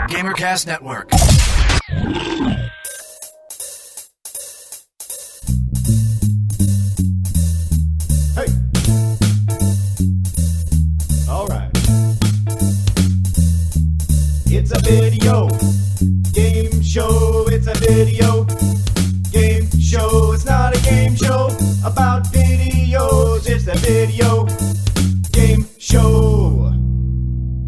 GamerCast Network. Hey. All right. It's a video game show. It's a video game show. It's not a game show about videos. It's a video game show.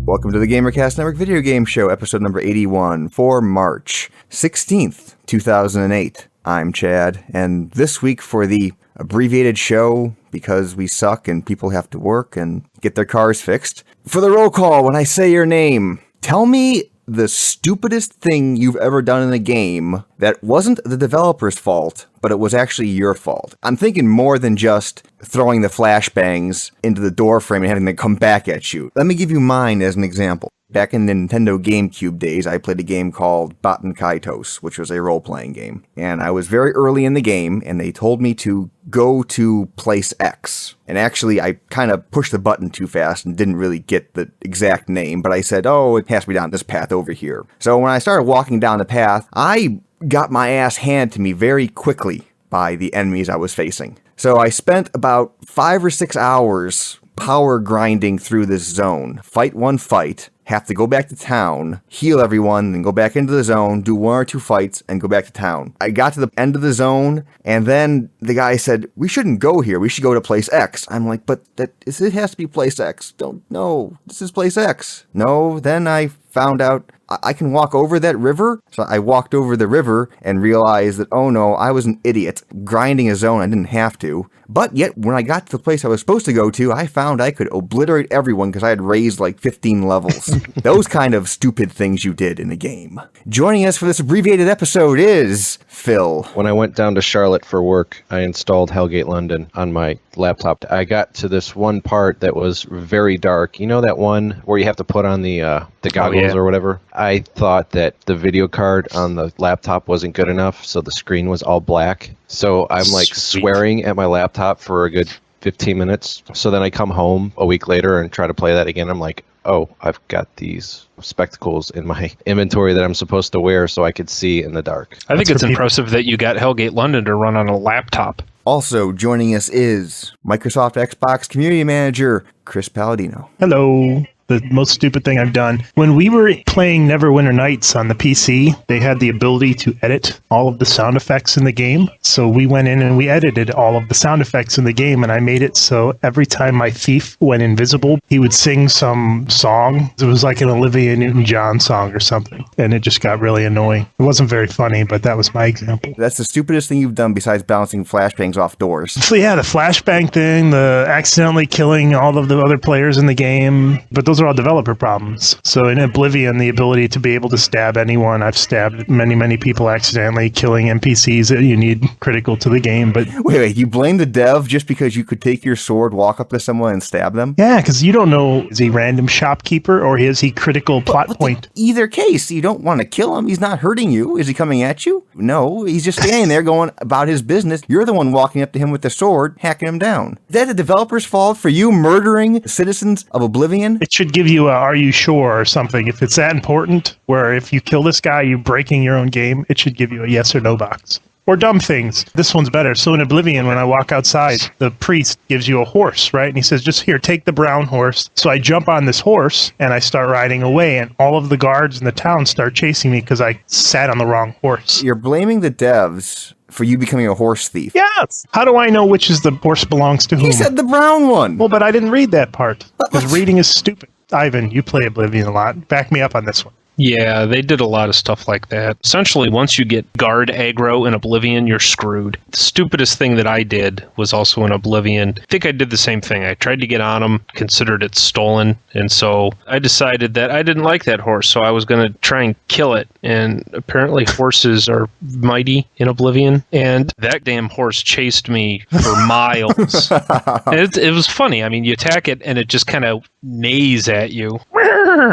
Welcome to the GamerCast Network Video Game Show, episode number 81 for March 16th, 2008. I'm Chad, and this week for the abbreviated show, because we suck and people have to work and get their cars fixed, for the roll call, when I say your name, tell me the stupidest thing you've ever done in a game that wasn't the developer's fault, but it was actually your fault. I'm thinking more than just throwing the flashbangs into the door frame and having them come back at you. Let me give you mine as an example. Back in the Nintendo GameCube days, I played a game called Baten Kaitos, which was a role-playing game. And I was very early in the game, and they told me to go to place X. And actually, I kind of pushed the button too fast and didn't really get the exact name, but I said, oh, it has to be down this path over here. So when I started walking down the path, I got my ass handed to me very quickly by the enemies I was facing. So I spent about 5 or 6 hours power grinding through this zone. Fight one fight, have to go back to town, heal everyone, then go back into the zone, do 1 or 2 fights, and go back to town. I got to the end of the zone, and then the guy said, we shouldn't go here, we should go to place X. I'm like, but it has to be place X. No, this is place X. No, then I found out I can walk over that river. So I walked over the river and realized that, oh no, I was an idiot. Grinding a zone, I didn't have to. But yet, when I got to the place I was supposed to go to, I found I could obliterate everyone because I had raised like 15 levels. Those kind of stupid things you did in a game. Joining us for this abbreviated episode is Phil. When I went down to Charlotte for work, I installed Hellgate London on my laptop. I got to this one part that was very dark. You know that one where you have to put on the goggles or whatever? I thought that the video card on the laptop wasn't good enough, so the screen was all black. So I'm like swearing at my laptop for a good 15 minutes. So then I come home a week later and try to play that again. I'm like, oh, I've got these spectacles in my inventory that I'm supposed to wear so I could see in the dark. I think it's impressive that you got Hellgate London to run on a laptop. Also joining us is Microsoft Xbox Community Manager, Chris Palladino. Hello. The most stupid thing I've done. When we were playing Neverwinter Nights on the PC, they had the ability to edit all of the sound effects in the game. So we went in and we edited all of the sound effects in the game, and I made it so every time my thief went invisible, he would sing some song. It was like an Olivia Newton-John song or something, and it just got really annoying. It wasn't very funny, but that was my example. That's the stupidest thing you've done besides bouncing flashbangs off doors. So yeah, the flashbang thing, the accidentally killing all of the other players in the game, but those are all developer problems. So in Oblivion, the ability to be able to stab anyone, I've stabbed many people accidentally, killing NPCs that you need critical to the game. But wait, you blame the dev just because you could take your sword, walk up to someone, and stab them? Yeah, because you don't know, is he random shopkeeper or is he critical plot point? Either case, you don't want to kill him. He's not hurting you. Is he coming at you? No, he's just standing there going about his business. You're the one walking up to him with the sword, hacking him down. Is that the developer's fault for you murdering citizens of Oblivion? It should give you a are you sure or something. If it's that important, where if you kill this guy, you're breaking your own game, it should give you a yes or no box. Or dumb things. This one's better. So in Oblivion, when I walk outside, the priest gives you a horse, right? And he says, just here, take the brown horse. So I jump on this horse and I start riding away, and all of the guards in the town start chasing me because I sat on the wrong horse. You're blaming the devs for you becoming a horse thief. Yes. How do I know which is the horse belongs to whom? He said the brown one. Well, but I didn't read that part because reading is stupid. Ivan, you play Oblivion a lot. Back me up on this one. Yeah, they did a lot of stuff like that. Essentially, once you get guard aggro in Oblivion, you're screwed. The stupidest thing that I did was also in Oblivion. I think I did the same thing. I tried to get on him, considered it stolen, and so I decided that I didn't like that horse, so I was going to try and kill it. And apparently horses are mighty in Oblivion, and that damn horse chased me for miles. It was funny. I mean, you attack it, and it just kind of neighs at you.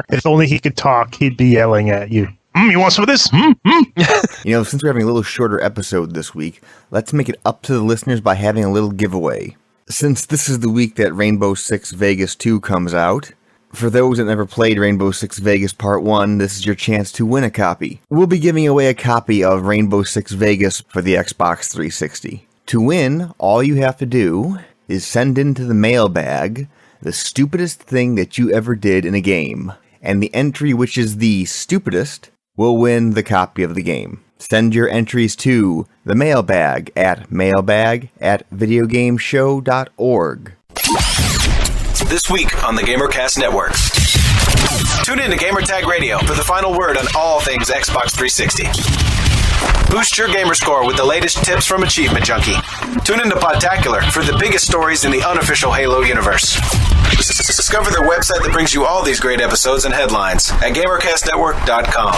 If only he could talk, he'd be yelling at you. You want some of this? You know, since we're having a little shorter episode this week, let's make it up to the listeners by having a little giveaway. Since this is the week that Rainbow Six Vegas 2 comes out, For those that never played Rainbow Six Vegas Part 1, this is your chance to win a copy. We'll be giving away a copy of Rainbow Six Vegas for the Xbox 360. To win, all you have to do is send into the mailbag the stupidest thing that you ever did in a game, and the entry which is the stupidest will win the copy of the game. Send your entries to the mailbag at videogameshow.org. This week on the GamerCast Network. Tune in to Gamertag Radio for the final word on all things Xbox 360. Boost your gamer score with the latest tips from Achievement Junkie. Tune in to Podtacular for the biggest stories in the unofficial Halo universe. Discover the website that brings you all these great episodes and headlines at GamerCastNetwork.com.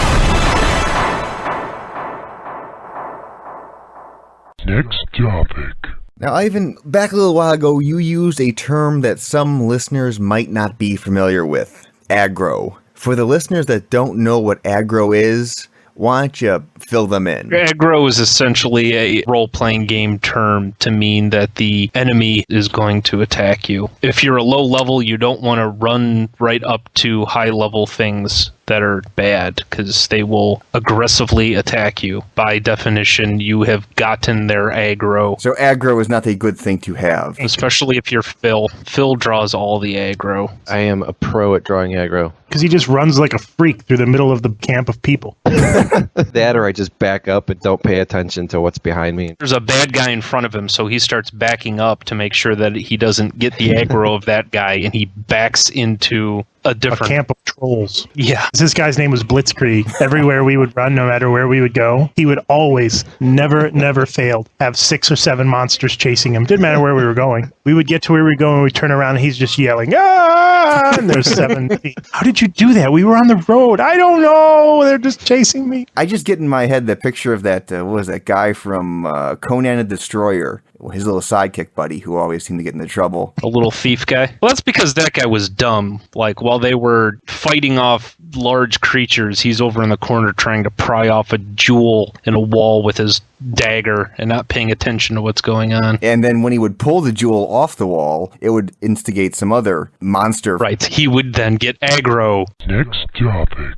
Next topic. Now, Ivan, back a little while ago, you used a term that some listeners might not be familiar with, aggro. For the listeners that don't know what aggro is, why don't you fill them in? Aggro is essentially a role-playing game term to mean that the enemy is going to attack you. If you're a low level, you don't want to run right up to high-level things that are bad, because they will aggressively attack you. By definition, you have gotten their aggro. So aggro is not a good thing to have. Especially if you're Phil. Phil draws all the aggro. I am a pro at drawing aggro. Because he just runs like a freak through the middle of the camp of people. That or I just back up and don't pay attention to what's behind me. There's a bad guy in front of him, so he starts backing up to make sure that he doesn't get the aggro of that guy, and he backs into a different camp of trolls. Yeah. This guy's name was Blitzkrieg. Everywhere we would run, no matter where we would go, he would always, never fail, have 6 or 7 monsters chasing him. Didn't matter where we were going. We would get to where we were going, and we'd turn around, and he's just yelling, "Ah!" And there's 7 feet. How did you do that? We were on the road. I don't know. They're just chasing me. I just get in my head that picture of that, what was that guy from Conan the Destroyer, his little sidekick buddy who always seemed to get into trouble. A little thief guy. Well, that's because that guy was dumb. Like, while they were fighting off large creatures, he's over in the corner trying to pry off a jewel in a wall with his dagger and not paying attention to what's going on. And then when he would pull the jewel off the wall, it would instigate some other monster. Right. He would then get aggro. Next topic.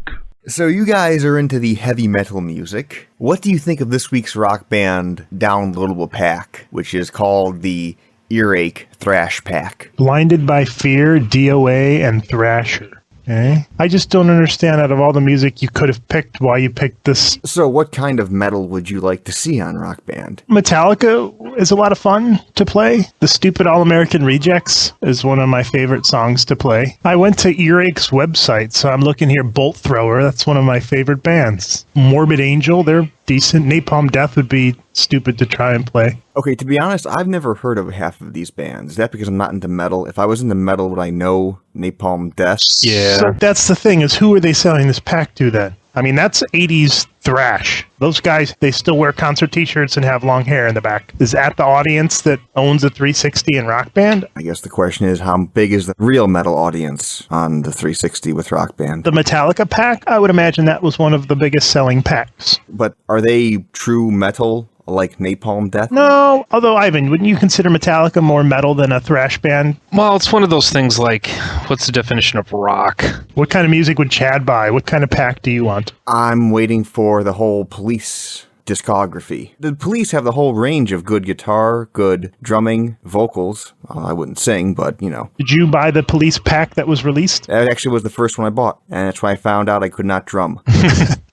So you guys are into the heavy metal music. What do you think of this week's Rock Band downloadable pack, which is called the Earache Thrash Pack? Blinded by Fear, DOA, and Thrasher. Okay. I just don't understand, out of all the music you could have picked, why you picked this. So what kind of metal would you like to see on Rock Band? Metallica is a lot of fun to play. The Stupid All-American Rejects is one of my favorite songs to play. I went to Earache's website, so I'm looking here. Bolt Thrower, that's one of my favorite bands. Morbid Angel, they're decent. Napalm Death would be stupid to try and play. Okay, to be honest, I've never heard of half of these bands. Is that because I'm not into metal? If I was into metal, would I know Napalm Death? Yeah. So that's the thing, is who are they selling this pack to then? I mean, that's 80s thrash. Those guys, they still wear concert t-shirts and have long hair in the back. Is that the audience that owns a 360 and Rock Band? I guess the question is, how big is the real metal audience on the 360 with Rock Band? The Metallica pack, I would imagine that was one of the biggest selling packs. But are they true metal like Napalm Death? No, although, Ivan, wouldn't you consider Metallica more metal than a thrash band? Well, it's one of those things like, what's the definition of rock? What kind of music would Chad buy? What kind of pack do you want? I'm waiting for the whole Police discography. The Police have the whole range of good guitar, good drumming, vocals. I wouldn't sing, but, you know. Did you buy the Police pack that was released? That actually was the first one I bought, and that's when I found out I could not drum.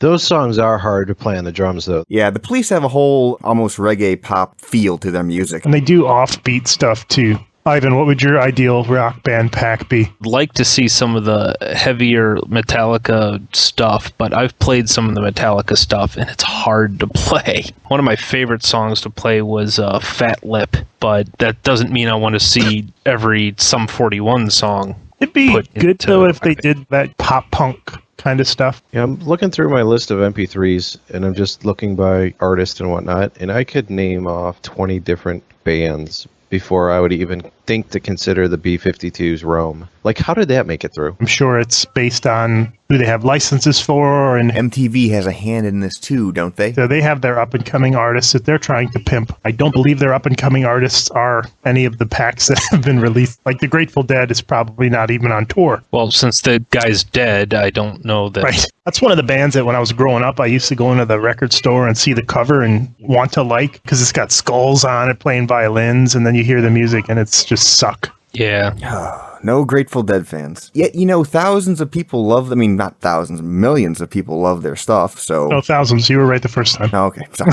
Those songs are hard to play on the drums, though. Yeah, the Police have a whole almost reggae pop feel to their music. And they do offbeat stuff, too. Ivan, what would your ideal Rock Band pack be? I'd like to see some of the heavier Metallica stuff, but I've played some of the Metallica stuff, and it's hard to play. One of my favorite songs to play was Fat Lip, but that doesn't mean I want to see every Sum 41 song. It'd be good, though, if they did that pop-punk kind of stuff. Yeah, I'm looking through my list of MP3s, and I'm just looking by artist and whatnot, and I could name off 20 different bands before I would even think to consider the B-52's Rome. Like, how did that make it through? I'm sure it's based on who they have licenses for, and MTV has a hand in this too, don't they? so they have their up-and-coming artists that they're trying to pimp. I don't believe their up-and-coming artists are any of the packs that have been released. Like the Grateful Dead is probably not even on tour. Well, since the guy's dead, I don't know that. Right. That's one of the bands that when I was growing up, I used to go into the record store and see the cover and want to like, because it's got skulls on it playing violins, and then you hear the music and it's just suck. Yeah. No Grateful Dead fans. Yet, thousands of people love, not thousands, millions of people love their stuff, so... Oh, thousands. You were right the first time. Oh, okay, sorry.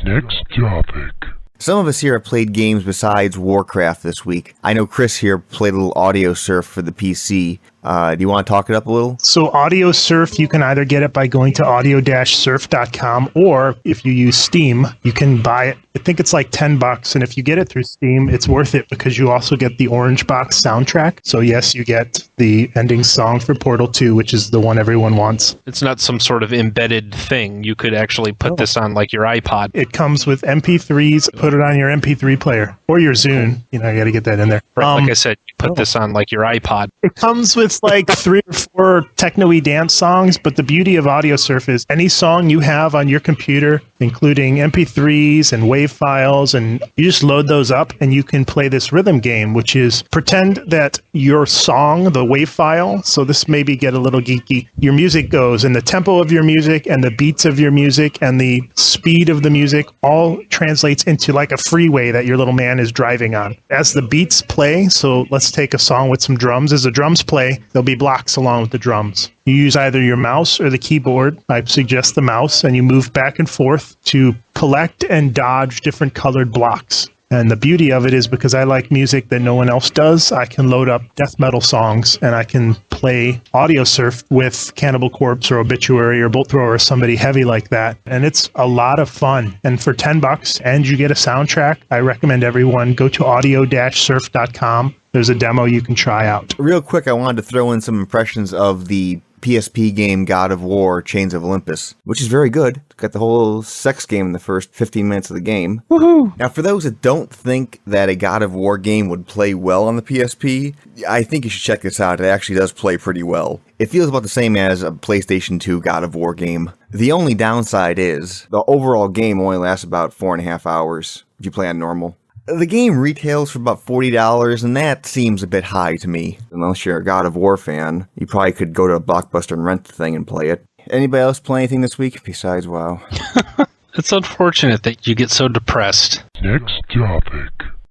Next topic. Some of us here have played games besides Warcraft this week. I know Chris here played a little Audio Surf for the PC. Do you want to talk it up a little? So Audio Surf, you can either get it by going to audio-surf.com, or if you use Steam, you can buy it. I think it's like $10, and if you get it through Steam, it's worth it because you also get the Orange Box soundtrack. So yes, you get the ending song for Portal 2, which is the one everyone wants. It's not some sort of embedded thing. You could actually put this on like your iPod. It comes with MP3s. Put it on your MP3 player or your Zune. You got to get that in there. Right, like I said, you put this on like your iPod. It comes with like 3 or 4 techno-y dance songs, but the beauty of Audio Surf is any song you have on your computer, including MP3s and WAV files, and you just load those up and you can play this rhythm game, which is pretend that your song, the WAV file, so this maybe get a little geeky, your music goes, and the tempo of your music and the beats of your music and the speed of the music all translates into like a freeway that your little man is driving on. As the beats play, so let's take a song with some drums. As the drums play, there'll be blocks along with the drums. You use either your mouse or the keyboard. I suggest the mouse, and you move back and forth to collect and dodge different colored blocks. And the beauty of it is because I like music that no one else does, I can load up death metal songs and I can play Audio Surf with Cannibal Corpse or Obituary or Bolt Thrower or somebody heavy like that. And it's a lot of fun. And for $10 and you get a soundtrack, I recommend everyone go to audio-surf.com. There's a demo you can try out. Real quick, I wanted to throw in some impressions of the PSP game God of War Chains of Olympus, which is very good. It's got the whole sex game in the first 15 minutes of the game. Woohoo! Now, for those that don't think that a God of War game would play well on the PSP, I think you should check this out. It actually does play pretty well. It feels about the same as a PlayStation 2 God of War game. The only downside is the overall game only lasts about 4.5 hours if you play on normal. The game retails for about $40, and that seems a bit high to me. Unless you're a God of War fan, you probably could go to a Blockbuster and rent the thing and play it. Anybody else play anything this week besides WoW? It's unfortunate that you get so depressed. Next topic.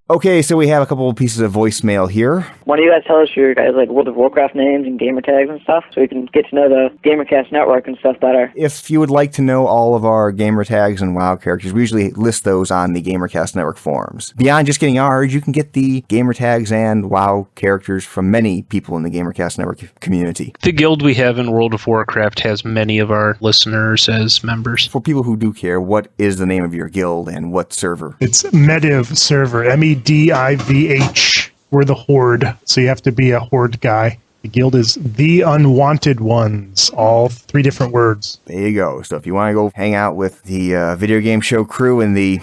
Okay, so we have a couple of pieces of voicemail here. Why don't you guys tell us your guys' like World of Warcraft names and gamer tags and stuff, so we can get to know the GamerCast network and stuff better. If you would like to know all of our gamer tags and WoW characters, we usually list those on the GamerCast network forums. Beyond just getting ours, you can get the gamer tags and WoW characters from many people in the GamerCast network community. The guild we have in World of Warcraft has many of our listeners as members. For people who do care, what is the name of your guild and what server? It's Mediv server, MEDIVH. We're the Horde, so you have to be a Horde guy. The guild is The Unwanted Ones, all 3 different words. There you go. So if you want to go hang out with the video game show crew and the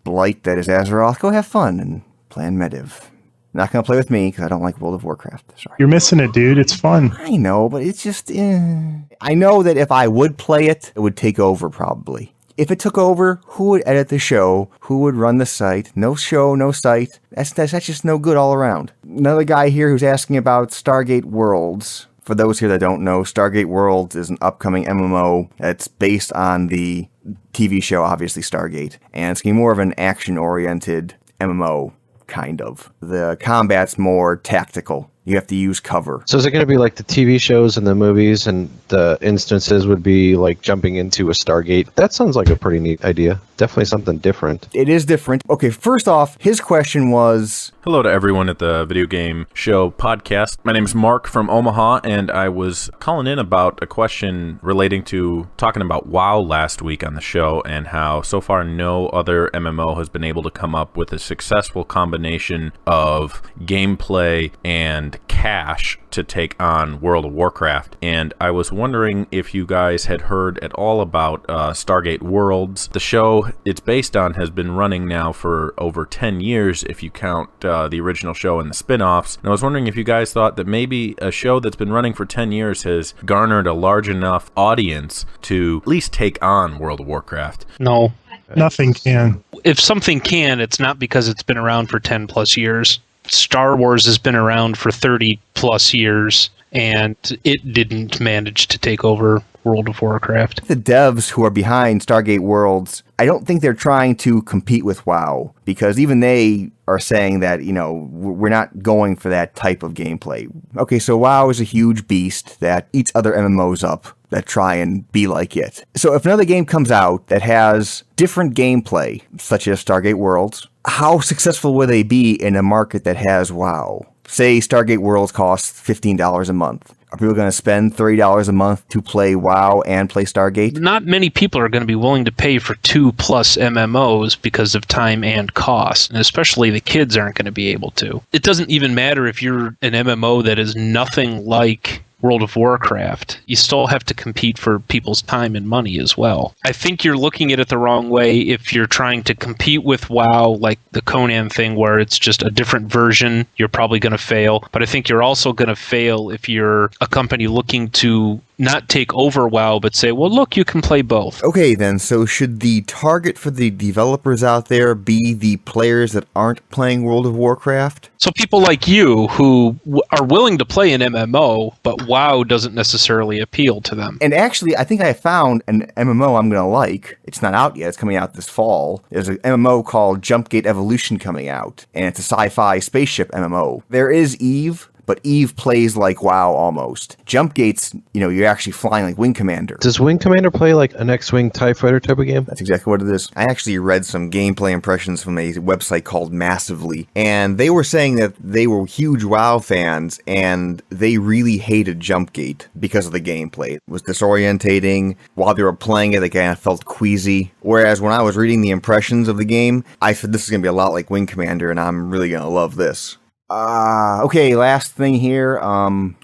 blight that is Azeroth, go have fun and play on Mediv. Not going to play with me because I don't like World of Warcraft. Sorry. You're missing it, dude. It's fun. I know, but it's just... I know that if I would play it, it would take over probably. If it took over, who would edit the show? Who would run the site? No show, no site. That's just no good all around. Another guy here who's asking about Stargate Worlds. For those here that don't know, Stargate Worlds is an upcoming MMO that's based on the TV show, obviously Stargate. And it's going to be more of an action-oriented MMO, kind of. The combat's more tactical. You have to use cover. So is it going to be like the TV shows and the movies, and the instances would be like jumping into a Stargate? That sounds like a pretty neat idea. Definitely something different. It is different. Okay, first off, his question was... Hello to everyone at the Video Game Show podcast. My name is Mark from Omaha, and I was calling in about a question relating to talking about WoW last week on the show, and how so far no other MMO has been able to come up with a successful combination of gameplay and cash to take on World of Warcraft. And I was wondering if you guys had heard at all about Stargate Worlds. The show it's based on has been running now for over 10 years if you count the original show and the spin-offs. And I was wondering if you guys thought that maybe a show that's been running for 10 years has garnered a large enough audience to at least take on World of Warcraft. No. Nothing can. If something can, it's not because it's been around for 10 plus years. Star Wars has been around for 30 plus years, and it didn't manage to take over World of Warcraft. The devs who are behind Stargate Worlds, I don't think they're trying to compete with WoW, because even they are saying that, we're not going for that type of gameplay. Okay, so WoW is a huge beast that eats other MMOs up that try and be like it. So if another game comes out that has different gameplay, such as Stargate Worlds, how successful will they be in a market that has WoW? Say Stargate Worlds costs $15 a month. Are people going to spend $30 a month to play WoW and play Stargate? Not many people are going to be willing to pay for 2+ MMOs because of time and cost, and especially the kids aren't going to be able to. It doesn't even matter if you're an MMO that is nothing like World of Warcraft. You still have to compete for people's time and money as well. I think you're looking at it the wrong way if you're trying to compete with WoW, like the Conan thing where it's just a different version. You're probably going to fail. But I think you're also going to fail if you're a company looking to not take over WoW, but say, well, look, you can play both. Okay, then, so should the target for the developers out there be the players that aren't playing World of Warcraft? So people like you who are willing to play an MMO, but WoW doesn't necessarily appeal to them. And actually, I think I found an MMO I'm going to like. It's not out yet. It's coming out this fall. There's an MMO called Jumpgate Evolution coming out, and it's a sci-fi spaceship MMO. There is Eve, but Eve plays like WoW almost. Jumpgate's, you're actually flying like Wing Commander. Does Wing Commander play like an X-Wing TIE Fighter type of game? That's exactly what it is. I actually read some gameplay impressions from a website called Massively, and they were saying that they were huge WoW fans, and they really hated Jumpgate because of the gameplay. It was disorientating. While they were playing it, they kind of felt queasy. Whereas when I was reading the impressions of the game, I said this is going to be a lot like Wing Commander, and I'm really going to love this. Okay, last thing here.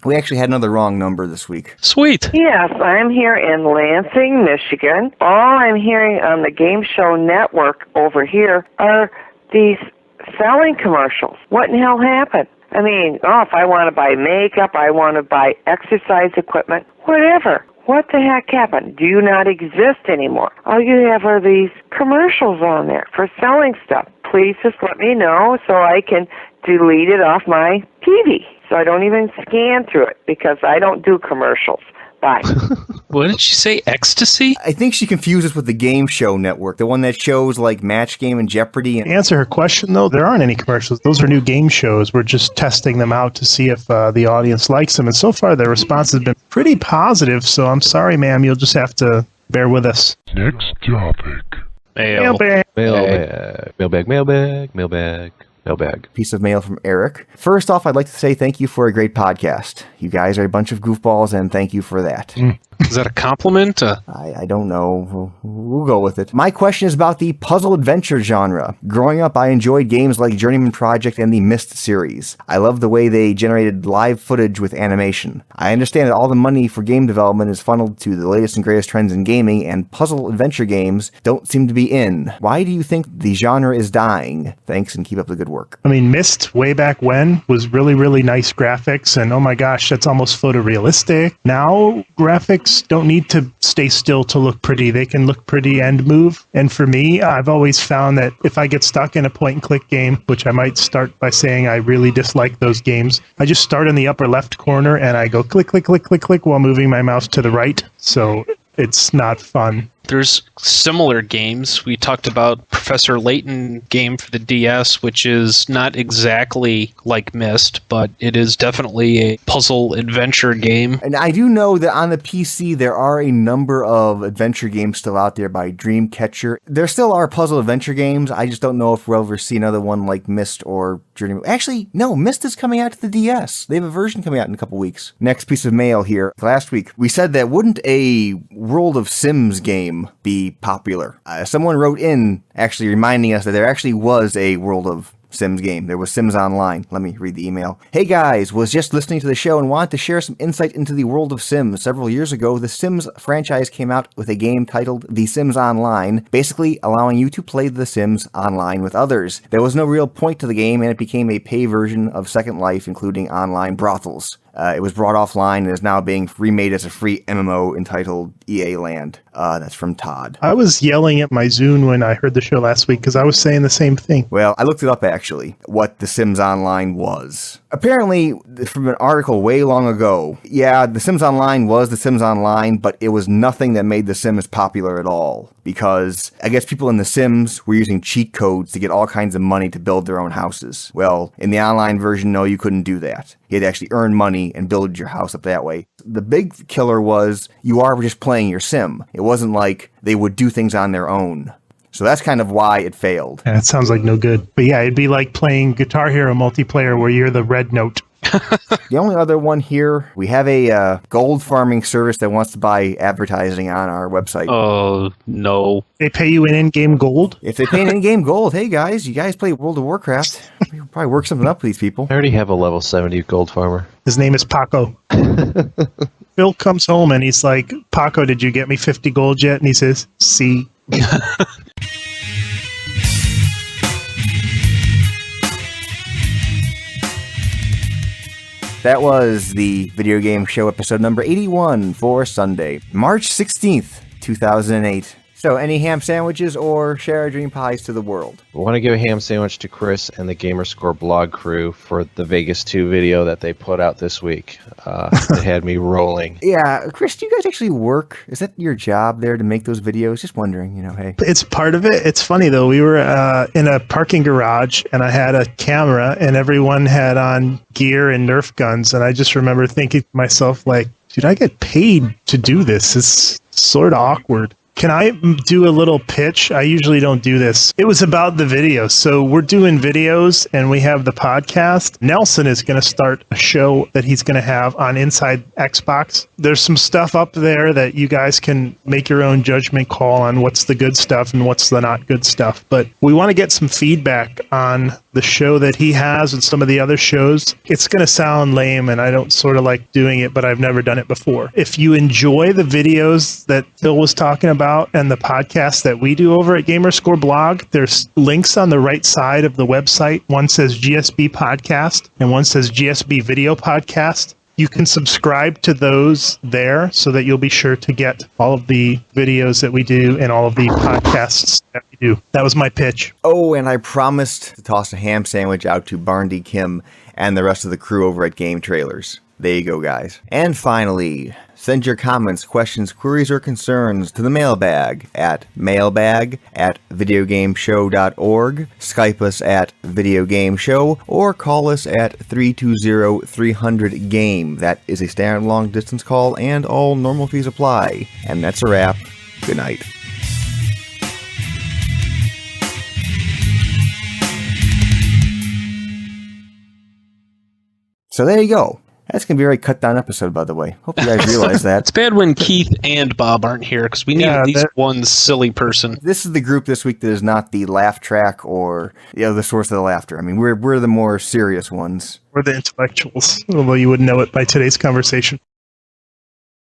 We actually had another wrong number this week. Sweet. Yes, I'm here in Lansing, Michigan. All I'm hearing on the Game Show Network over here are these selling commercials. What in hell happened? I mean, if I want to buy makeup, I want to buy exercise equipment, whatever. What the heck happened? Do not exist anymore. All you have are these commercials on there for selling stuff. Please just let me know so I can delete it off my TV. So I don't even scan through it because I don't do commercials. Bye. What did she say? Ecstasy? I think she confuses with the Game Show Network, the one that shows like Match Game and Jeopardy. To answer her question, though, there aren't any commercials. Those are new game shows. We're just testing them out to see if the audience likes them. And so far, the response has been pretty positive. So I'm sorry, ma'am. You'll just have to bear with us. Next topic. Mailbag. Mailbag. Piece of mail from Eric. First off, I'd like to say thank you for a great podcast. You guys are a bunch of goofballs, and thank you for that. Is that a compliment? I don't know. We'll go with it. My question is about the puzzle adventure genre. Growing up, I enjoyed games like Journeyman Project and the Myst series. I love the way they generated live footage with animation. I understand that all the money for game development is funneled to the latest and greatest trends in gaming, and puzzle adventure games don't seem to be in. Why do you think the genre is dying? Thanks, and keep up the good work. I mean, Myst, way back when, was really, really nice graphics, and oh my gosh, that's almost photorealistic. Now, graphics don't need to stay still to look pretty. They can look pretty and move. And for me, I've always found that if I get stuck in a point-and-click game, which I might start by saying I really dislike those games, I just start in the upper left corner and I go click, click, click, click, click while moving my mouse to the right. So it's not fun. There's similar games. We talked about Professor Layton game for the DS, which is not exactly like Myst, but it is definitely a puzzle adventure game. And I do know that on the PC, there are a number of adventure games still out there by Dreamcatcher. There still are puzzle adventure games. I just don't know if we'll ever see another one like Myst or Journeyman. Actually, no, Myst is coming out to the DS. They have a version coming out in a couple weeks. Next piece of mail here. Last week, we said that wouldn't a World of Sims game be popular? Someone wrote in actually reminding us that there actually was a World of Sims game. There was Sims Online. Let me read the email. Hey guys, was just listening to the show and wanted to share some insight into the world of Sims. Several years ago, the Sims franchise came out with a game titled The Sims Online, basically allowing you to play The Sims online with others. There was no real point to the game, and it became a pay version of Second Life, including online brothels. It was brought offline and is now being remade as a free MMO entitled EA Land. That's from Todd. I was yelling at my Zune when I heard the show last week because I was saying the same thing. Well, I looked it up actually, what The Sims Online was. Apparently, from an article way long ago, yeah, The Sims Online was The Sims Online, but it was nothing that made The Sims popular at all. Because I guess people in The Sims were using cheat codes to get all kinds of money to build their own houses. Well, in the online version, no, you couldn't do that. You had to actually earn money and build your house up that way. The big killer was you are just playing your sim. It wasn't like they would do things on their own. So that's kind of why it failed. Yeah, it sounds like no good. But yeah, it'd be like playing Guitar Hero multiplayer where you're the red note. The only other one here, we have a gold farming service that wants to buy advertising on our website. Oh, no. They pay you in in-game gold? If they pay an in-game gold, hey guys, you guys play World of Warcraft. We could probably work something up with these people. I already have a level 70 gold farmer. His name is Paco. Phil comes home and he's like, Paco, did you get me 50 gold yet? And he says, see. That was the video game show episode number 81 for Sunday, March 16th, 2008. So, any ham sandwiches or share our dream pies to the world? I want to give a ham sandwich to Chris and the Gamerscore blog crew for the Vegas 2 video that they put out this week. It had me rolling. Yeah, Chris, do you guys actually work? Is that your job there to make those videos? Just wondering, hey. It's part of it. It's funny, though. We were in a parking garage, and I had a camera, and everyone had on gear and Nerf guns, and I just remember thinking to myself, like, dude, I get paid to do this. It's sort of awkward. Can I do a little pitch? I usually don't do this. It was about the video. So we're doing videos and we have the podcast. Nelson is going to start a show that he's going to have on Inside Xbox. There's some stuff up there that you guys can make your own judgment call on what's the good stuff and what's the not good stuff. But we want to get some feedback on the show that he has and some of the other shows. It's going to sound lame and I don't sort of like doing it, but I've never done it before. If you enjoy the videos that Phil was talking about and the podcast that we do over at Gamerscore blog, there's links on the right side of the website. One says GSB Podcast and one says GSB Video Podcast. You can subscribe to those there so that you'll be sure to get all of the videos that we do and all of the podcasts that we do. That was my pitch. Oh, and I promised to toss a ham sandwich out to Barndy Kim and the rest of the crew over at Game Trailers. There you go, guys. And finally, send your comments, questions, queries, or concerns to the mailbag at mailbag@videogameshow.org, Skype us at videogameshow, or call us at 320-300-GAME. That is a standard long-distance call, and all normal fees apply. And that's a wrap. Good night. So there you go. That's going to be a very cut-down episode, by the way. Hope you guys realize that. It's bad when Keith and Bob aren't here, because we need at least one silly person. This is the group this week that is not the laugh track or the source of the laughter. I mean, we're the more serious ones. We're the intellectuals, although you wouldn't know it by today's conversation.